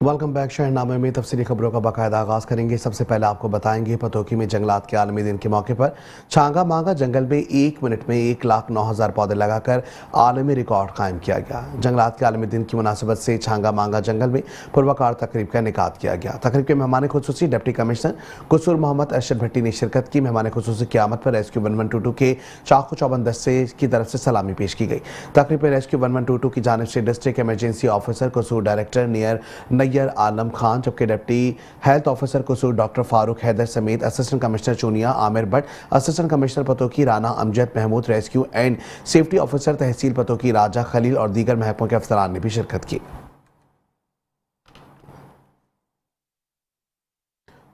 Welcome back. शहरनामे में तफसीली खबरों का बाकायदा आगाज करेंगे। सबसे पहले आपको बताएंगे पतोकी में जंगलात के आलमी दिन के मौके पर छांगा मांगा जंगल में 1 मिनट में 1,09,000 पौधे लगाकर आलमी रिकॉर्ड कायम किया गया। जंगलात के आलमी दिन की मुनासिबत से छांगा मांगा जंगल में पुरवकार तकरीब का इनेकाद किया गया। तकरीब के मेहमान खुसूसी डिप्टी कमिश्नर कसूर मोहम्मद अरशद भट्टी ने शिरकत की। मेहमान खुसूसी की आमद पर रेस्क्यू 1122 के चाकू चौबंद दस्ते की तरफ से सलामी पेश की गई। तकरीब में रेस्क्यू 1122 की जानिब से district emergency officer Kasur director Nayyar Alam Khan, जबकि deputy health officer Kasur doctor Farooq Haider समेत assistant commissioner Chunian Amir Bhatt, assistant commissioner Pattoki Rana Amjad Mahmood, rescue and safety officer तहसील पतोकी राजा खलील और दीगर महकमों के अफसरान ने भी शिरकत की।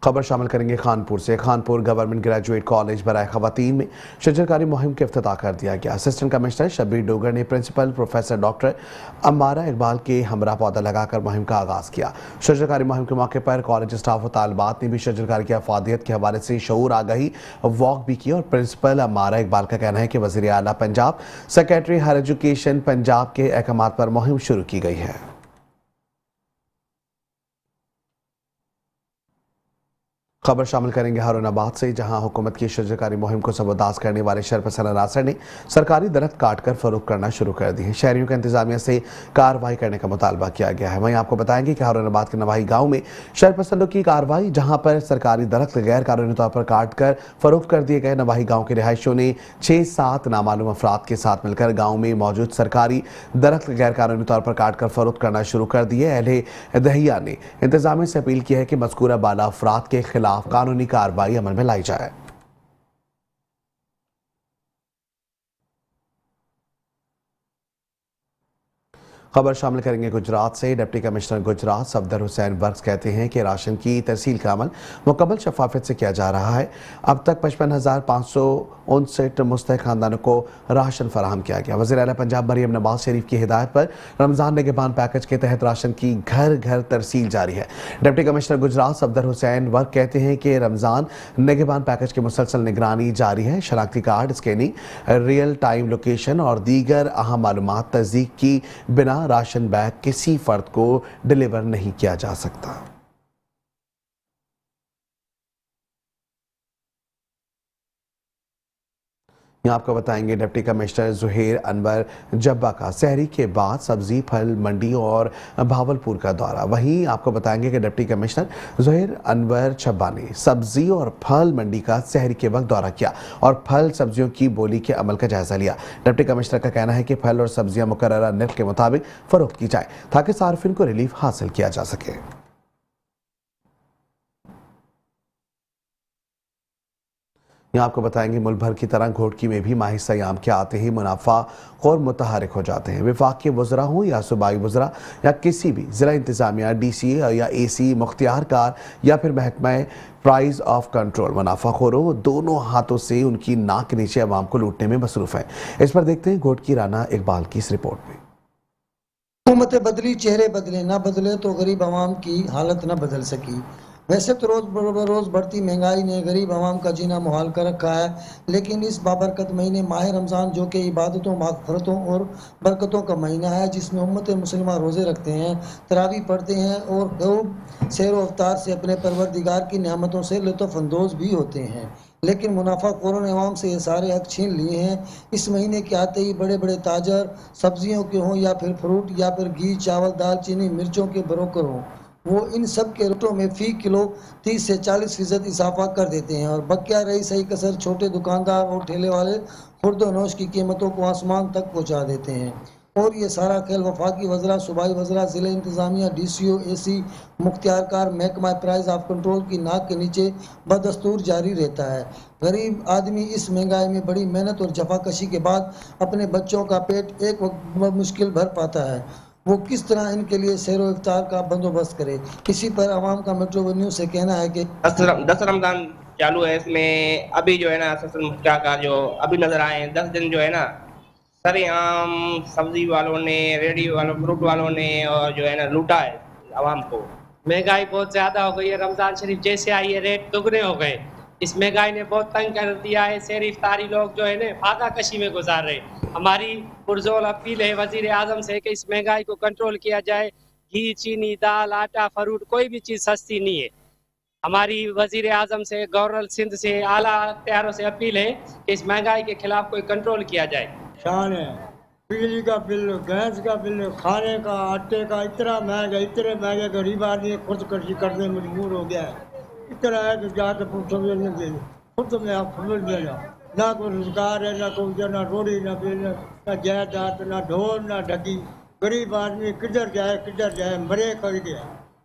खबर शामिल करेंगे खानपुर से। खानपुर गवर्नमेंट ग्रेजुएट कॉलेज बराए खवातीन में शजरकारी मुहिम का इफ्तिताह कर दिया गया। असिस्टेंट कमिश्नर शब्बीर डोगर ने principal professor doctor Ammara Iqbal के हमरा पौधा लगाकर मुहिम का आगाज किया। शजरकारी मुहिम के मौके पर कॉलेज स्टाफ और तालिबात ने भी शजरकारी की अफादियत के हवाले से शऊर आगाही वॉक भी की और प्रिंसिपल अम्मारा इकबाल का कहना है कि वज़ीर आला Punjab secretary higher education Punjab के अहकामात पर मुहिम शुरू की गई है। खबर शामिल करेंगे हारूनाबाद से, जहां हुकूमत की शजरकारी मुहिम को सबरदास्त करने वाले शरपसंद अनासर ने सरकारी दरख्त काटकर फरोख्त करना शुरू कर दी है। शहरियों के इंतजामिया से कार्रवाई करने का मुतालबा किया गया है। वहीं आपको बताएंगे कि हारूनाबाद के नवाही गांव में शरपसंदों की कार्रवाई, जहां पर सरकारी दरख्त गैर कानूनी तौर पर काट कर फरोख्त कर दिए गए। नवाही गाँव के रिहायशियों ने 6-7 नामालूम अफराद के साथ मिलकर गाँव में मौजूद सरकारी दरख्त गैर कानूनी तौर पर काट कर फरोख्त करना शुरू कर दिए। अहले दहिया ने इंतजामिया से अपील की है कि मज़कूरा बाला अफराद के खिलाफ कानूनी कार्रवाई अमल में लाई जाए। खबर शामिल करेंगे गुजरात से। Deputy commissioner Gujarat Safdar Hussain Berks कहते हैं कि राशन की तरसील का अमल मुकम्मल शफाफियत से किया जा रहा है। अब तक 55,559 मुस्तहिक खानदानों को राशन फराहम किया गया। वज़ीर आला पंजाब मरियम नवाज शरीफ की हिदायत पर रमज़ान निगहबान पैकेज के तहत राशन की घर घर तरसील जारी है। डिप्टी कमिश्नर गुजरात सफदर हुसैन बर्क कहते हैं कि रमज़ान निगहबान पैकेज की मुसलसल निगरानी जारी है। शनाख्ती card scanning, real time location और दीगर अहम मालूमात तस्दीक की बिना राशन बैग किसी फर्द को डिलीवर नहीं किया जा सकता। यहाँ आपको बताएंगे डिप्टी कमिश्नर ज़ुहैर अनवर जब्बा का सहरी के बाद सब्जी फल मंडी और भावलपुर का दौरा। वहीं आपको बताएंगे कि डिप्टी कमिश्नर ज़ुहैर अनवर जब्बा ने सब्जी और फल मंडी का सहरी के वक्त दौरा किया और फल सब्जियों की बोली के अमल का जायजा लिया। डिप्टी कमिश्नर का कहना है कि फल और सब्जियां मुकर्ररा निर्ख के मुताबिक फरोख्त की जाए ताकि सार्फिन को रिलीफ हासिल किया जा सके। यहाँ आपको बताएंगे मुल्क भर की तरह घोटकी में भी माही सयाम के आते ही मुनाफा और मुतहरिक हो जाते हैं। विफाक के वज़रा हों या सूबाई वज़रा या किसी भी ज़िला इंतज़ामिया, DCA या AC, मुख्तियार कार या फिर महकमा प्राइस ऑफ कंट्रोल, मुनाफाखोरों दोनों हाथों से उनकी नाक के नीचे अवाम को लूटने में मसरूफ़ है। इस पर देखते हैं घोटकी राना इकबाल की इस रिपोर्ट में। हुकूमतें बदली, चेहरे बदले, ना बदले तो गरीब आवाम की हालत ना बदल सकी। वैसे तो रोज़ बढ़ती महंगाई ने गरीब आवाम का जीना मुहाल कर रखा है, लेकिन इस बाबरकत महीने माह रमज़ान, जो कि इबादतों, मग़फ़िरतों और बरकतों का महीना है, जिसमें उम्मत मुस्लिमा रोज़े रखते हैं, तरावी पढ़ते हैं और खूब सैर व अफ्तार से अपने परवरदिगार की नेमतों से लुत्फ़ अंदोज़ भी होते हैं। लेकिन मुनाफाखोरों ने अवाम से ये सारे हक छीन लिए हैं। इस महीने के आते ही बड़े बड़े ताजर, सब्जियों के हों या फिर फ्रूट या फिर घी, चावल, दाल, चीनी, मिर्चों के ब्रोकर हों, वो इन सब के रेटों में फ़ी किलो 30 से 40% इजाफा कर देते हैं और बकिया रही सही कसर छोटे दुकानदार और ठेले वाले खुर्द-व-नोश की कीमतों को आसमान तक पहुंचा देते हैं। और ये सारा खेल वफाकी वज़रा, सूबाई वज़रा, ज़िला इंतज़ामिया, DCO, AC, मुख्तियारकार, महकमा प्राइस ऑफ कंट्रोल की नाक के नीचे बदस्तूर जारी रहता है। गरीब आदमी इस महंगाई में बड़ी मेहनत और जफाकशी के बाद अपने बच्चों का पेट एक वक्त मुश्किल भर पाता है। वो किस तरह इनके लिए सैर व इफ्तार का बंदोबस्त करे। इसी पर आवाम का मेट्रो न्यूज़ से कहना है कि 10 रमज़ान चालू है, इसमें अभी जो है ना क्या का जो अभी नज़र आए हैं 10 दिन जो है ना सरेआम सब्जी वालों ने, रेडी वालों, फ्रूट वालों ने और जो है ना लूटा है आवाम को। महंगाई बहुत ज़्यादा हो गई है। रमज़ान शरीफ जैसे आई है रेट दुगने हो गए। इस महंगाई ने बहुत तंग कर दिया है। सहरी इफ्तारी लोग जो है ना फाका कशी में गुजार रहे। हमारी पुरजोर अपील है वज़ीर आज़म से कि इस महंगाई को कंट्रोल किया जाए। घी, चीनी, दाल, आटा, फ्रूट, कोई भी चीज़ सस्ती नहीं है। हमारी वजीर आजम से, गवर्नर सिंध से, आला अख्तियारों से अपील है कि इस महंगाई के खिलाफ कोई कंट्रोल किया जाए। शान है, बिजली का बिल, गैस का बिल, खाने का, आटे का, इतने महंगे गरीब आदमी खुदकशी करने मजबूर हो गया है। इतना है कि जाके पूछो खुद में आप समझ लेना, ना कोई रोजगार है, ना कोई ना रोटी, ना बिल, ना जायदाद, ना ढोल, ना ढकी। गरीब आदमी किधर जाए मरे कर गया।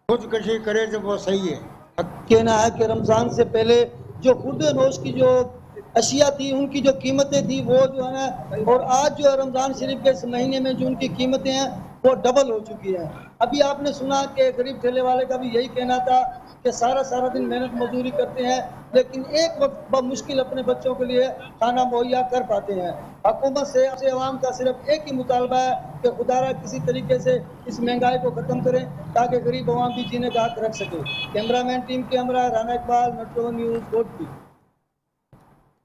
खुदकशी करे तो वो सही है। कहना है कि रमज़ान से पहले जो खुर्द नोश की जो अशिया थी, उनकी जो कीमतें थी वो जो है ना, और आज जो है रमज़ान शरीफ के इस महीने में जो उनकी कीमतें हैं वो डबल हो चुकी हैं। अभी आपने सुना कि गरीब ठेले वाले का भी यही कहना था कि सारा दिन मेहनत मजदूरी करते हैं, लेकिन एक वक्त मुश्किल अपने बच्चों के लिए खाना मुहैया कर पाते हैं। हुकूमत से अवाम का सिर्फ एक ही मुतालबा है कि खुदारा किसी तरीके से इस महंगाई को ख़त्म करें ताकि गरीब अवाम भी जीने का हक रख सके। कैमरामैन टीम के हमरा राना इकबाल, मेट्रो न्यूज़, कोटली।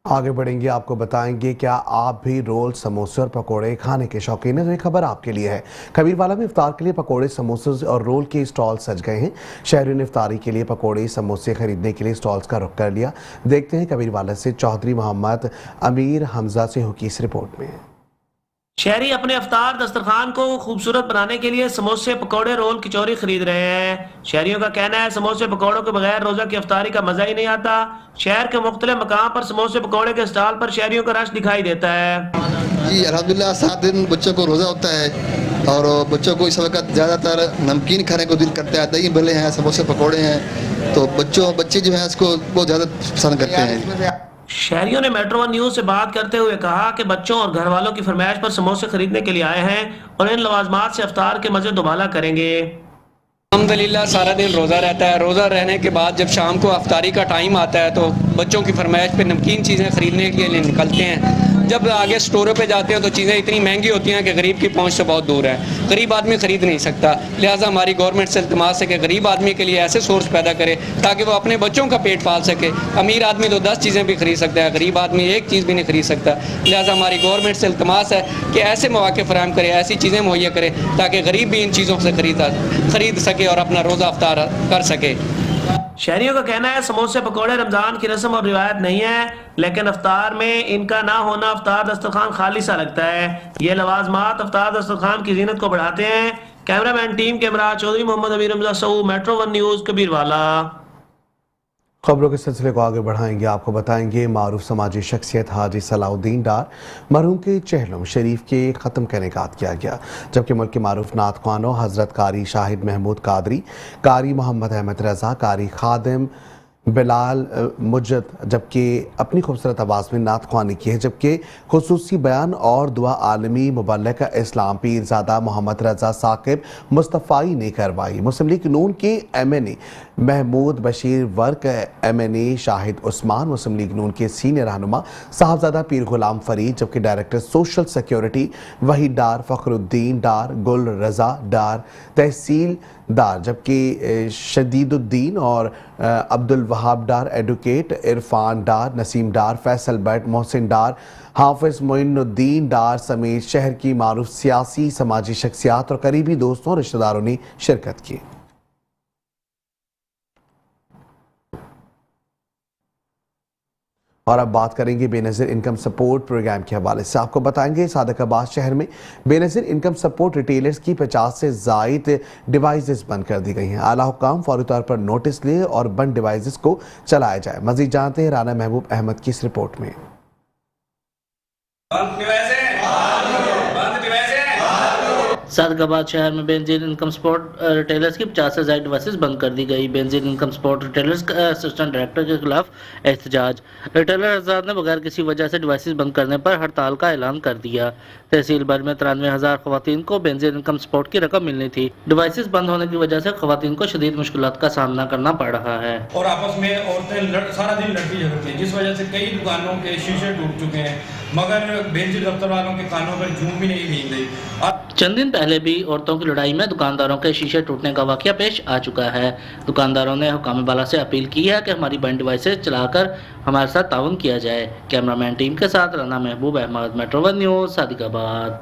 आगे बढ़ेंगे, आपको बताएंगे क्या आप भी रोल, समोसे और पकोड़े खाने के शौकीन हैं तो ये खबर आपके लिए है। कबीरवाला में इफ्तार के लिए पकोड़े, समोसे और रोल के स्टॉल सज गए हैं। शहरियों ने इफ्तारी के लिए पकोड़े, समोसे खरीदने के लिए स्टॉल्स का रुख कर लिया। देखते हैं कबीरवाला से चौधरी मोहम्मद अमीर हमजा से हो की इस रिपोर्ट में। शहरी अपने अफ्तार दस्तरखान को खूबसूरत बनाने के लिए समोसे, पकौड़े, रोल, कचौरी खरीद रहे हैं। शहरियों का कहना है समोसे पकौड़ों के बगैर रोजा की अफ्तारी का मजा ही नहीं आता। शहर के मुख्तलिफ मकाम पर समोसे पकौड़े के स्टॉल पर शहरियों का रश दिखाई देता है। जी अल्हम्दुलिल्लाह, 7 दिन बच्चों को रोज़ा होता है और बच्चों को इस वक्त ज़्यादातर नमकीन खाने को दिल करता है। दही भल्ले हैं, समोसे पकौड़े हैं, तो बच्चे जो हैं इसको बहुत ज़्यादा पसंद करते हैं। शहरियों ने मेट्रो वन न्यूज़ से बात करते हुए कहा कि बच्चों और घर वालों की फरमाइश पर समोसे खरीदने के लिए आए हैं और इन लवाजमात से अफ्तार के मजे दुबाला करेंगे। अल्हम्दुलिल्लाह सारा दिन रोज़ा रहता है। रोज़ा रहने के बाद जब शाम को अफ्तारी का टाइम आता है तो बच्चों की फरमाइश पे नमकीन चीज़ें ख़रीदने के लिए निकलते हैं। जब आगे स्टोरों पे जाते हैं तो चीज़ें इतनी महंगी होती हैं कि गरीब की पहुंच से बहुत दूर है। गरीब आदमी ख़रीद नहीं सकता। लिहाजा हमारी गवर्नमेंट से इल्तिमास है कि गरीब आदमी के लिए ऐसे सोर्स पैदा करे ताकि वो अपने बच्चों का पेट पाल सके। अमीर आदमी तो 10 चीज़ें भी खरीद सकता है, गरीब आदमी एक चीज़ भी नहीं खरीद सकता। लिहाजा हमारी गवर्नमेंट से इल्तिमास है कि ऐसे मौके फराहम करे, ऐसी चीज़ें मुहैया करे ताकि गरीब भी इन चीज़ों से खरीद सके और अपना रोज़ा अफ्तार कर सके। शहरियों का कहना है समोसे पकौड़े रमजान की रस्म और रिवायत नहीं है, लेकिन अफ्तार में इनका ना होना अफ्तार दस्तरखान खाली सा लगता है। ये लवाजमात अफ्तार दस्तरखान की जीनत को बढ़ाते हैं। कैमरामैन टीम के हमरा चौधरी मोहम्मद अमीर हमजा सऊ, मेट्रो वन न्यूज़, कबीरवाला। खबरों के सिलसिले को आगे बढ़ाएंगे, आपको बताएंगे मारूफ समाजी शख्सियत हाजी सलाउद्दीन डार मरहूम के चहलम शरीफ के ख़त्म का इनेकाद किया गया, जबकि मुल्क के मारूफ नात ख्वानों हज़रत कारी शाहिद महमूद कादरी, कारी मोहम्मद अहमद रज़ा, कारी खादिम बिलाल मुजद जबकि अपनी खूबसूरत आवाज़ में नात ख्वानी की है, जबकि खुसूसी बयान और दुआ आलमी मुबल्लिग इस्लाम पीरज़ादा मोहम्मद रज़ा साकिब मुस्तफ़ाई ने करवाई। मुस्लिम लीग नून के MNA महमूद बशीर वर्क, MNA शाहिद उस्मान, मुस्लिम लीग नून के सीनियर रहनुमा साहबजादा पीर गुलाम फरीद, जबकि director social security Waheed Dar, Fakhruddin Dar, Gul Raza Dar, Tehseel Dar, जबकि शदीदुद्दीन और अब्दुल वहाब डार, एडवोकेट इरफान डार, नसीम डार, फैसल भट्ट, मोहसिन डार, हाफिज मोइनुद्दीन डार समेत शहर की मारूफ सियासी समाजी शख्सियात और करीबी दोस्तों और रिश्तेदारों ने शिरकत की। और अब बात करेंगे बेनज़ीर इनकम सपोर्ट प्रोग्राम के हवाले से। आपको बताएंगे सादकाबाद शहर में बेनज़ीर इनकम सपोर्ट रिटेलर्स की 50 से ज़ायद डिवाइसेस बंद कर दी गई हैं। आला हुक्काम फौरी तौर पर नोटिस ले और बंद डिवाइसेस को चलाया जाए। मज़ीद जानते हैं राना महबूब अहमद की इस रिपोर्ट में। सादकाबाद शहर में बेनज़ीर इनकम सपोर्ट रिटेलर्स की 50 से ज़ायद डिवाइसेस बंद कर दी गई। बेनज़ीर इनकम सपोर्ट रिटेलर्स का असिस्टेंट डायरेक्टर के खिलाफ एहतजाज। रिटेलर हज़रात ने बगैर किसी वजह से डिवाइसेस बंद करने पर हड़ताल का ऐलान कर दिया। तहसील भर में 93,000 ख़वातीन को बेनज़ीर इनकम सपोर्ट की रकम मिलनी थी। डिवाइसेस बंद होने की वजह से ख़वातीन को शदीद मुश्किलात का सामना करना पड़ रहा है और आपस में औरतें सारा दिन लड़ती झगड़ती हैं, जिस वजह से कई दुकानों के शीशे टूट चुके हैं, मगर बेनज़ीर दफ्तर वालों के कानों पर जूं भी नहीं भीग गई। चंद दिन पहले भी औरतों की लड़ाई में दुकानदारों के शीशे टूटने का वाक़या पेश आ चुका है। दुकानदारों ने हुकाम बाला से अपील की है कि हमारी बंद डिवाइसेस चलाकर हमारे साथ ताउन किया जाए। कैमरामैन टीम के साथ Rana Mehboob Ahmed, Metro One News, Sadiqabad.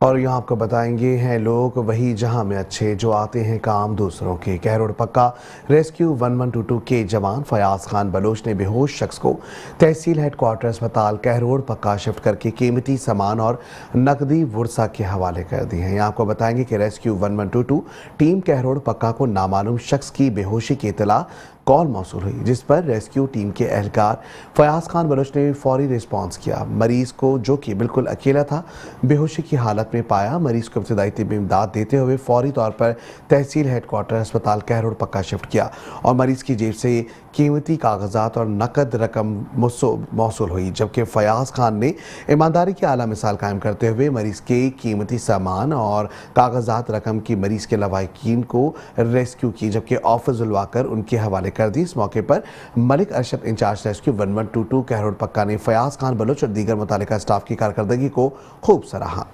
और यहाँ आपको बताएंगे हैं लोग वही जहां में अच्छे जो आते हैं काम दूसरों के। कहरोड़ पक्का रेस्क्यू 1122 के जवान फयाज खान बलोच ने बेहोश शख्स को तहसील हेडक्वार्टर अस्पताल कहरोड़ पक्का शिफ्ट करके कीमती सामान और नकदी वर्सा के हवाले कर दी है। यहाँ आपको बताएंगे कि रेस्क्यू 1122 टीम कहरोड़ पक्का को नामालूम शख्स की बेहोशी की इतला कॉल मौसूल हुई, जिस पर रेस्क्यू टीम के एहलकार फयाज खान बलोच ने फौरी रिस्पांस किया। मरीज को, जो कि बिल्कुल अकेला था, बेहोशी की हालत में पाया। मरीज को इब्तदाई तिब्बी इमदाद देते हुए फौरी तौर पर तहसील हेडक्वार्टर अस्पताल कहरोड़ पक्का शिफ्ट किया और मरीज की जेब से कीमती कागजात और नकद रकम मौसूल हुई, जबकि फयाज खान ने ईमानदारी की आला मिसाल कायम करते हुए मरीज के कीमती सामान और कागजात रकम की मरीज के लवाहिकीन को रेस्क्यू की, जबकि ऑफिस जुलवाकर उनके हवाले कर दी। इस मौके पर मलिक अरशद इंचार्ज रेस्क्यू 1122 कहरोड़ पक्का ने फयाज खान बलोच और दीगर मुतालिका स्टाफ की कारकर्दगी को खूब सराहा।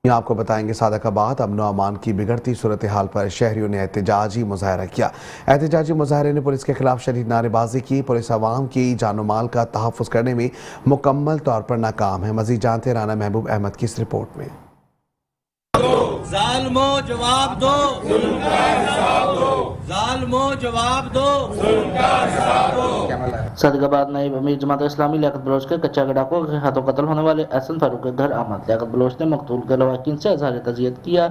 यहाँ आपको बताएंगे सादकाबाद अमन अमान की बिगड़ती सूरत हाल पर शहरियों ने एहतजाजी मुजाहरा किया। एहतजाजी मुजाहरे ने पुलिस के खिलाफ शदीद नारेबाजी की। पुलिस अवाम की जानो माल का तहफ़्फ़ुज़ करने में मुकम्मल तौर पर नाकाम है। मज़ीद जानते हैं राना महबूब अहमद की इस रिपोर्ट में। ज़ालिमो जवाब दो, ज़ालिमो जवाब दो। सादकाबाद नायब अमीर जमात इस्लामी लियाकत बलोच के कच्चा डाकुओं के हाथों कत्ल होने वाले एहसन फारूक के घर आमद। लियाकत बलोच ने मकतूल के लवाकिन से इज़हार तज़ियत किया।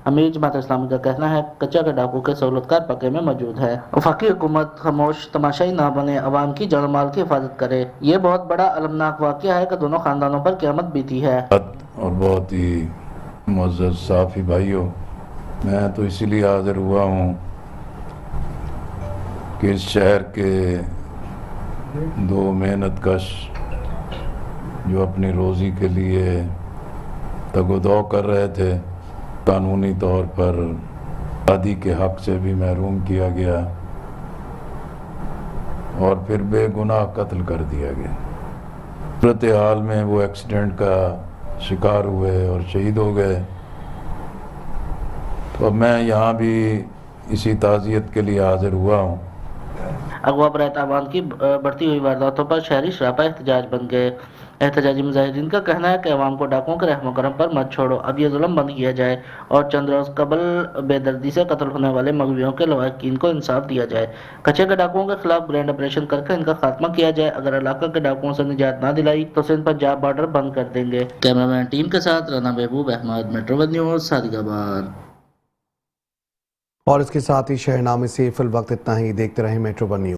अमीर जमात इस्लामी का कहना है कच्चा का डाकू के सहूलतकार पक्के में मौजूद है। वफाकी हुकूमत खामोश तमाशाई ना बने, अवाम की जान माल की हिफाजत करे। ये बहुत बड़ा अलमनाक वाक़या है कि दोनों खानदानों पर क़यामत बीती है। और बहुत ही मुअज़्ज़ज़ साफ़ी भाइयों, मैं तो इसीलिए हाज़िर हुआ हूँ कि इस शहर के दो मेहनत कश जो अपनी रोज़ी के लिए तगोदौ कर रहे थे, कानूनी तौर पर आज़ादी के हक़ से भी महरूम किया गया और फिर बेगुनाह कत्ल कर दिया गया। सूरत हाल में वो एक्सीडेंट का शिकार हुए और शहीद हो गए। तो अब मैं यहाँ भी इसी ताज़ियत के लिए हाज़िर हुआ हूँ। अगवा बरात आवाम की बढ़ती हुई वारदातों पर शहरी शराबा एहतजाज बन गए। एहतजाजी मुजाहिदीन का कहना है कि अवाम को डाकुओं के रहम करम पर मत छोड़ो, अब ये जुल्म बंद किया जाए और चंद रोज़ कबल बेदर्दी से कत्ल होने वाले मगवियों के लवाकिन को इंसाफ दिया जाए। कच्चे के डाकुओं के खिलाफ ग्रैंड ऑपरेशन करके इनका खात्मा किया जाए। अगर इलाका के डाकुओं से निजात ना दिलाई तो सिंध पंजाब बॉर्डर बंद कर देंगे। कैमरामैन टीम के साथ Rana Mehboob Ahmed, Metro One News, Sadiqabad. और इसके साथ ही शहरनामे से फिल वक्त इतना ही। देखते रहें मेट्रो वन न्यूज़।